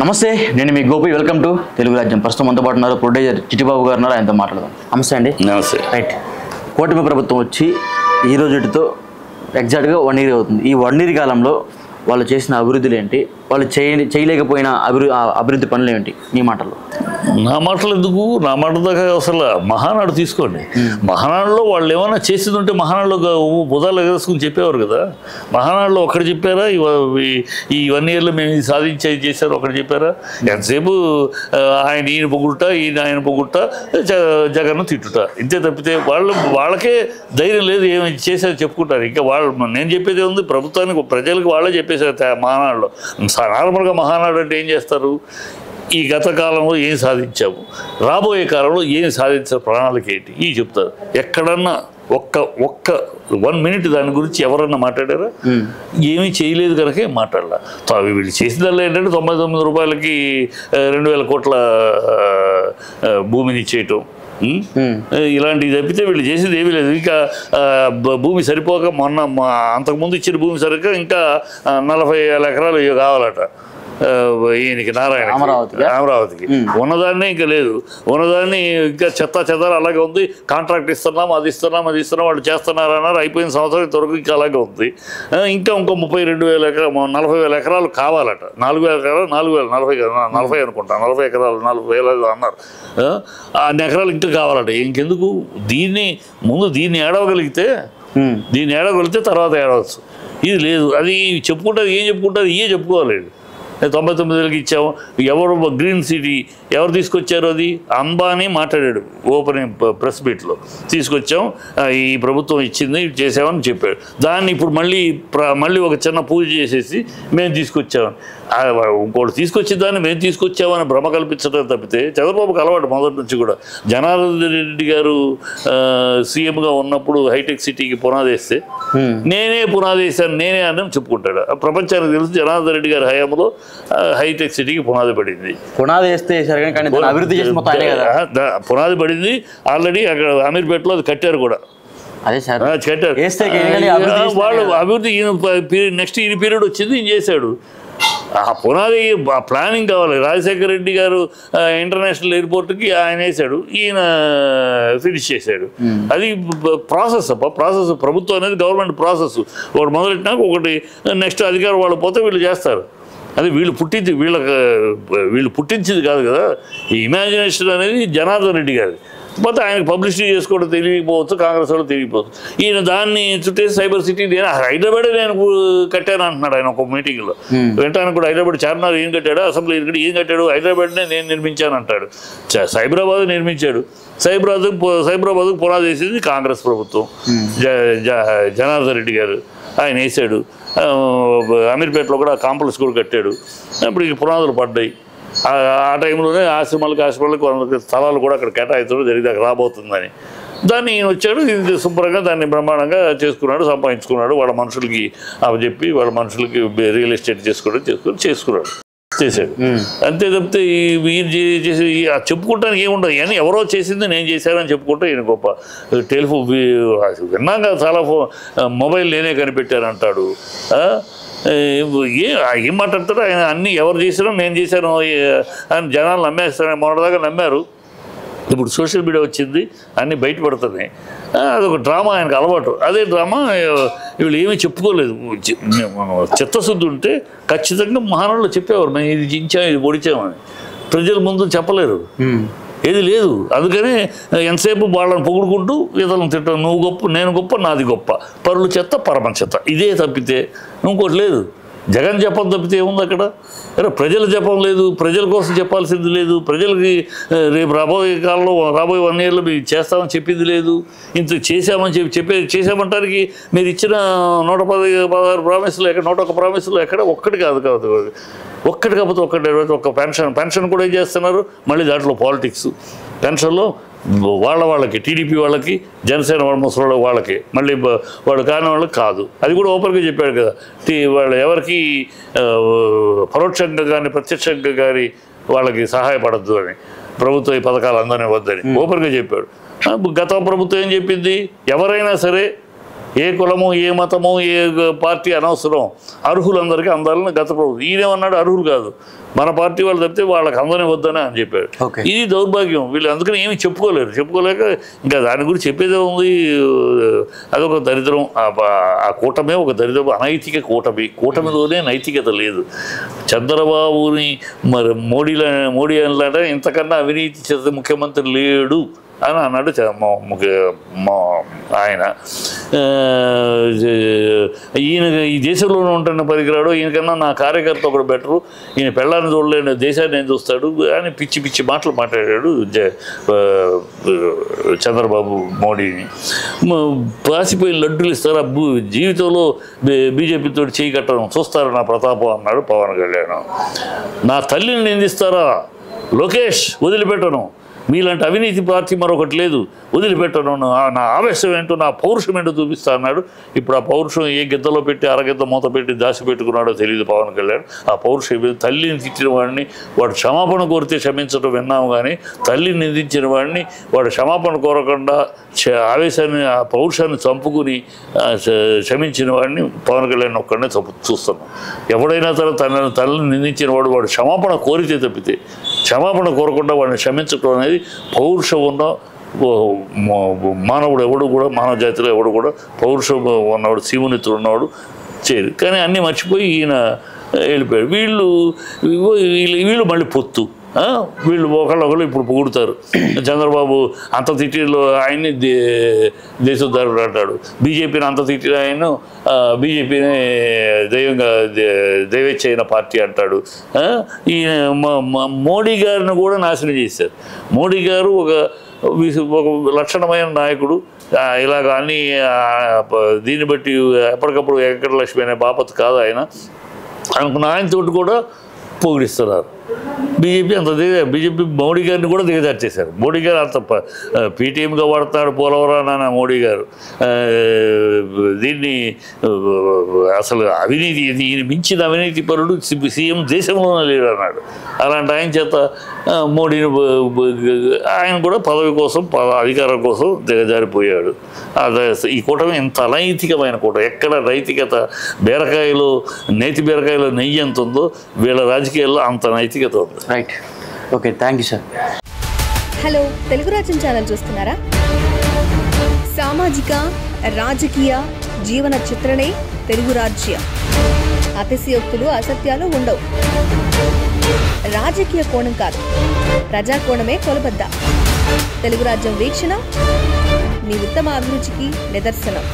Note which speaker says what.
Speaker 1: నమస్తే, నేను మీ Gopi. Welcome to Telugu రాజ్యం. ప్రస్తుతం మనతో పాటు ఉన్నారు ప్రొడ్యూసర్ చిట్టిబాబు గారు ఉన్నారు, ఆయనతో మాట్లాడదాం. నమస్తే అండి.
Speaker 2: నమస్తే.
Speaker 1: రైట్, కూటమి ప్రభుత్వం వచ్చి ఈ రోజుతో ఎగ్జాక్ట్గా 1 year అవుతుంది. ఈ 1 year కాలంలో వాళ్ళు చేసిన అభివృద్ధులు ఏంటి, వాళ్ళు చేయలేకపోయిన అభివృద్ధి పనులు ఏంటి? మీ మాటల్లో.
Speaker 2: నా మాటలు ఎందుకు, నా మాట దాకా అసలు మహానాడు తీసుకోండి. మహానాడులో వాళ్ళు ఏమైనా చేసింది ఉంటే మహానాడులో బుధాలు ఎగరేసుకుని చెప్పేవారు కదా. మహానాడులో ఒకటి చెప్పారా? ఈ 1 yearలో మేము ఇది సాధించేది చేశారు ఒకటి చెప్పారా? ఎంతసేపు ఈయన పొగుడుట, ఆయన పొగుడుట, జగన్ను తిట్టుట, ఇంతే తప్పితే వాళ్ళకే ధైర్యం లేదు. ఏమైనా చేశారు చెప్పుకుంటారు. ఇంకా నేను చెప్పేది ఉంది, ప్రభుత్వానికి ప్రజలకు వాళ్ళే చెప్పేశారు మహానాడులో. నార్మల్గా మహానాడు అంటే ఏం చేస్తారు? ఈ గత కాలంలో ఏం సాధించాము, రాబోయే కాలంలో ఏం సాధించారు, ప్రణాళిక ఏంటి, ఇవి చెప్తారు. ఎక్కడన్నా ఒక్క 1 minute దాని గురించి ఎవరన్నా మాట్లాడారా? ఏమీ చేయలేదు కనుకే మాట్లాడాల. వీళ్ళు చేసిందల్లా ఏంటంటే 99 రూపాయలకి 2000 కోట్ల భూమిని ఇచ్చేయటం, ఇలాంటివి తప్పితే వీళ్ళు చేసేది ఏమీ లేదు. ఇంకా భూమి సరిపోక అంతకుముందు ఇచ్చిన భూమి సరిగ్గా ఇంకా 40,000 ఎకరాలు కావాలట ఈయనకి, నారాయణ అమరావతికి. ఉన్నదాన్నే ఇంకా లేదు, ఉన్నదాన్ని ఇంకా చెత్త అలాగే ఉంది. కాంట్రాక్ట్ ఇస్తున్నాం, అది ఇస్తున్నాం వాళ్ళు చేస్తున్నారన్నారు. అయిపోయిన సంవత్సరం ఇంతవరకు ఇంకా అలాగే ఉంది. ఇంకా 32,000 ఎకరాలు 40,000 ఎకరాలు కావాలట. 4,000 ఎకరాలు 40 అనుకుంటా, 40 ఎకరాలు 40,000 అన్నారు. అన్ని ఎకరాలు ఇంకా కావాలట. ఇంకెందుకు? దీన్ని ఏడవగలిగితే తర్వాత ఏడవచ్చు. ఇది లేదు. అది చెప్పుకుంటారు. ఏం చెప్పుకుంటారు? ఇవే చెప్పుకోవాలి. 99,000కి ఇచ్చాము. ఎవరు గ్రీన్ సిటీ ఎవరు తీసుకొచ్చారు? అది అంబానీ మాట్లాడాడు ఓపెనింగ్ ప్రెస్ మీట్లో. తీసుకొచ్చాం, ఈ ప్రభుత్వం ఇచ్చింది, చేసామని చెప్పాడు. దాన్ని ఇప్పుడు మళ్ళీ ఒక చిన్న పూజ చేసేసి మేము తీసుకొచ్చామని, ఇంకోటి తీసుకొచ్చిన దాన్ని మేము తీసుకొచ్చామని భ్రమ కల్పించడం తప్పితే, చంద్రబాబుకి అలవాటు మొదటి నుంచి కూడా. జనార్దన్ రెడ్డి గారు సీఎంగా ఉన్నప్పుడు హైటెక్ సిటీకి పునాది వేస్తే నేనే పునాది వేసాను, నేనే అని చెప్పుకుంటాడు. ప్రపంచానికి తెలుసు జనార్దన్ రెడ్డి గారి హయాంలో హైటెక్ సిటీకి పునాది పడింది.
Speaker 1: పునాది వేస్తే
Speaker 2: పునాది పడింది ఆల్రెడీ. అక్కడ అమీర్పేటలో అది కట్టారు కూడా. కట్టారు వాళ్ళు. అభివృద్ధి నెక్స్ట్ ఈయన పీరియడ్ వచ్చింది, ఈయన చేశాడు. ఆ పునాది ప్లానింగ్ కావాలి. రాజశేఖర రెడ్డి గారు ఇంటర్నేషనల్ ఎయిర్పోర్ట్కి ఆయన వేశాడు, ఈయన ఫినిష్ చేశాడు. అది ప్రాసెస్ ప్రభుత్వం అనేది గవర్నమెంట్ ప్రాసెస్. ఒకటి మొదలెట్టినాక ఒకటి నెక్స్ట్ అధికారం వాళ్ళు పోతే వీళ్ళు చేస్తారు. అది వీళ్ళు పుట్టించింది కాదు కదా. ఈ ఇమాజినేషన్ అనేది జనార్దన్ రెడ్డి గారి. పోతే ఆయనకు పబ్లిసిటీ చేసుకోవడం తెలియకపోవచ్చు, కాంగ్రెస్ వాళ్ళు తెలియకపోవచ్చు. ఈయన దాన్ని చుట్టేసి సైబర్ సిటీ హైదరాబాదే నేను కట్టాను అంటున్నాడు ఆయన ఒక మీటింగ్లో. వెంటనే కూడా హైదరాబాద్ చార్మినార్ ఏం కట్టాడు, అసెంబ్లీ ఏం కట్టాడు, హైదరాబాద్నే నేను నిర్మించాను అంటాడు. సైబరాబాద్ నిర్మించాడు. సైబరాబాద్కు పునాది వేసింది కాంగ్రెస్ ప్రభుత్వం, జనార్దన్ రెడ్డి గారు ఆయన వేసాడు. అమీర్పేటలో కూడా కాంప్లెక్స్ కూడా కట్టాడు. ఇప్పుడు ఈ పునాదులు పడ్డాయి. ఆ టైంలోనే ఆశ్రమాలకు స్థలాలు కూడా అక్కడ కేటాయించడం జరిగింది, అక్కడ రాబోతుందని. దాన్ని ఈయన వచ్చాడు, ఇది శుభ్రంగా దాన్ని బ్రహ్మాండంగా చేసుకున్నాడు, సంపాదించుకున్నాడు. వాళ్ళ మనుషులకి అప్పచెప్పి వాళ్ళ మనుషులకి రియల్ ఎస్టేట్ చేసుకున్నాడు, చేశాడు. అంతే తప్పితే చేసి చెప్పుకుంటానికి ఏముండదు. అని ఎవరో చేసింది నేను చేశానని చెప్పుకుంటే ఈయన గొప్ప. టెలిఫోన్ విన్నాక చాలా మొబైల్ నేనే కనిపెట్టానంటాడు. ఏం మాట్లాడతాడు ఆయన? అన్నీ ఎవరు చేశారో నేను చేశాను అని జనాలు నమ్మేస్తారని మొన్నటిదాకా నమ్మారు. ఇప్పుడు సోషల్ మీడియా వచ్చింది, అన్నీ బయటపడుతున్నాయి. అదొక డ్రామా, ఆయనకు అలవాటు. అదే డ్రామా వీళ్ళు ఏమీ చెప్పుకోలేదు. చిత్తశుద్ధి ఉంటే ఖచ్చితంగా మహానాడులో చెప్పేవారు, మేము ఇది చించాం, ఇది పొడిచామని. ప్రజల ముందు చెప్పలేరు, ఏది లేదు. అందుకనే ఎంతసేపు వాళ్ళని పొగుడుకుంటూ ఇతరులను తిట్టడం, నువ్వు గొప్ప, నేను గొప్ప, నాది గొప్ప, పరులు చెత్త, పరమ చెత్త, ఇదే తప్పితే ఇంకోటి లేదు. జగన్ జపం తప్పితే ఏముంది అక్కడ? ప్రజల జపం లేదు, ప్రజల కోసం చెప్పాల్సింది లేదు, ప్రజలకి రేపు రాబోయే కాలంలో రాబోయే 1 yearలో మీరు చేస్తామని చెప్పింది లేదు. ఇంత చేసామని చేసామంటానికి మీరు ఇచ్చిన 116 ప్రామిసులు ఎక్కడ, 101 ప్రామిసులు ఎక్కడ? ఒక్కటి కాదు. ఒక్కటి కాకపోతే ఒక్క పెన్షన్ కూడా ఏం చేస్తున్నారు? మళ్ళీ దాంట్లో పాలిటిక్స్. పెన్షన్లో వాళ్ళకి టీడీపీ వాళ్ళకి, జనసేన ముసలి వాళ్ళకి, మళ్ళీ వాడు కాని వాళ్ళకి కాదు. అది కూడా ఓపెన్గా చెప్పాడు కదా. వాళ్ళు ఎవరికి పరోక్షంగా కానీ ప్రత్యక్షంగా కానీ వాళ్ళకి సహాయపడద్దు అని, ప్రభుత్వ ఈ పథకాలు అందనే వద్దని ఓపెన్గా చెప్పాడు. గత ప్రభుత్వం ఏం చెప్పింది? ఎవరైనా సరే ఏ కులము ఏ మతము ఏ పార్టీ అనవసరం, అర్హులందరికీ అందాలని గత ప్రభుత్వం. ఈయనేమన్నాడు, అర్హులు కాదు మన పార్టీ వాళ్ళు తప్పితే వాళ్ళకి అందనే వద్దనే అని చెప్పాడు. ఇది దౌర్భాగ్యం. వీళ్ళు అందుకని ఏమి చెప్పుకోలేక ఇంకా దాని గురించి చెప్పేదే ఉంది. అదొక దరిద్రం. ఆ కూటమే ఒక దరిద్రం, అనైతిక కూటమిలోనే నైతికత లేదు. చంద్రబాబుని మరి మోడీ అనలాట ఇంతకన్నా అవినీతి చేసే ముఖ్యమంత్రి లేడు అని అన్నాడు ఆయన. ఈయన ఈ దేశంలోనే ఉంటున్న పనికిరాడు, ఈయనకన్నా నా కార్యకర్త ఒకడు బెటరు, ఈయన పెళ్ళాన్ని చూడలేని దేశాన్ని ఏం చూస్తాడు అని పిచ్చి మాటలు మాట్లాడాడు చంద్రబాబు మోడీని. పాసిపోయిన లడ్డూలు ఇస్తారు, జీవితంలో బీజేపీతో చేయి కట్టడం చూస్తారు నా ప్రతాపం అన్నాడు పవన్ కళ్యాణ్. నా తల్లిని నిందిస్తారా లోకేష్, వదిలిపెట్టను, మీలాంటి అవినీతి పార్టీ మరొకటి లేదు, వదిలిపెట్టను, నా ఆవేశం ఏంటో నా పౌరుషం ఏంటో చూపిస్తా అన్నాడు. ఇప్పుడు ఆ పౌరుషం ఏ గిద్దలో పెట్టి అరగిద్ద మూత పెట్టి దాచిపెట్టుకున్నాడో తెలియదు పవన్ కళ్యాణ్. ఆ పౌరుషం తల్లిని తిట్టిన వాడిని వాడు క్షమాపణ కోరితే క్షమించడం విన్నాము, కానీ తల్లిని నిందించిన వాడిని వాడు క్షమాపణ కోరకుండా ఆవేశాన్ని ఆ పౌరుషాన్ని చంపుకుని క్షమించిన వాడిని పవన్ కళ్యాణ్ ఒక్కడనే చూస్తున్నాం. ఎవడైనా సరే తల్లిని నిందించిన వాడు క్షమాపణ కోరితే తప్పితే క్షమాపణ కోరకుండా వాడిని క్షమించడం అనేది పౌరుషం ఉన్న మానవుడు ఎవడు కూడా, మానవ జాతిలో ఎవడు కూడా పౌరుషం ఉన్నవాడు, శివునితుడు ఉన్నవాడు చేయరు. కానీ అన్నీ మర్చిపోయి ఈయన వెళ్ళిపోయాడు. వీళ్ళు మళ్ళీ పొత్తు, వీళ్ళు ఒకళ్ళు ఇప్పుడు పొగుడుతారు. చంద్రబాబు అంత తిట్టిలో ఆయన్ని దేశోద్ధారుడు అంటాడు, బీజేపీని అంత తిట్టిన ఆయన బీజేపీని దైవేచ్ఛైన పార్టీ అంటాడు. ఈ మోడీ గారిని కూడా నాశనం చేశారు. మోడీ గారు ఒక లక్షణమైన నాయకుడు. ఇలాగ అన్ని దీన్ని బట్టి ఎప్పటికప్పుడు వెంకటలక్ష్మి అనే బాపత్ కాదు ఆయన అనుకున్న ఆయనతోటి కూడా పొగిడిస్తున్నారు. బీజేపీ మోడీ గారిని కూడా దిగజార్చేశారు. మోడీ గారు అంత పీటీఎంగా వాడుతున్నాడు పోలవరం అన్న మోడీ గారు. దీన్ని అసలు అవినీతి, ఈయన మించిన అవినీతి పరుడు సీఎం దేశంలోనే లేడు అన్నాడు. అలాంటి ఆయన చేత మోడీని ఆయన కూడా పదవి కోసం అధికారం కోసం దిగజారిపోయాడు. ఈ కూటమి ఇంత అనైతికమైన కూటమి. ఎక్కడ నైతికత నేతి బీరకాయలో నెయ్యి ఎంత ఉందో వీళ్ళ రాజకీయాల్లో అంత నైతికత ఉంది.
Speaker 1: Right, okay, thank you sir.
Speaker 3: Hello, Telugu రాజ్యం ఛానల్ చూస్తున్నారా? సామాజిక రాజకీయ జీవన చిత్రణే తెలుగు రాజ్యం. అతిశయోక్తులు అసత్యాలు ఉండవు. రాజకీయ కోణం కాదు, ప్రజా కోణమే కొలబద్ద. తెలుగు రాజ్యం వీక్షణ మీ ఉత్తమ అభిరుచికి నిదర్శనం.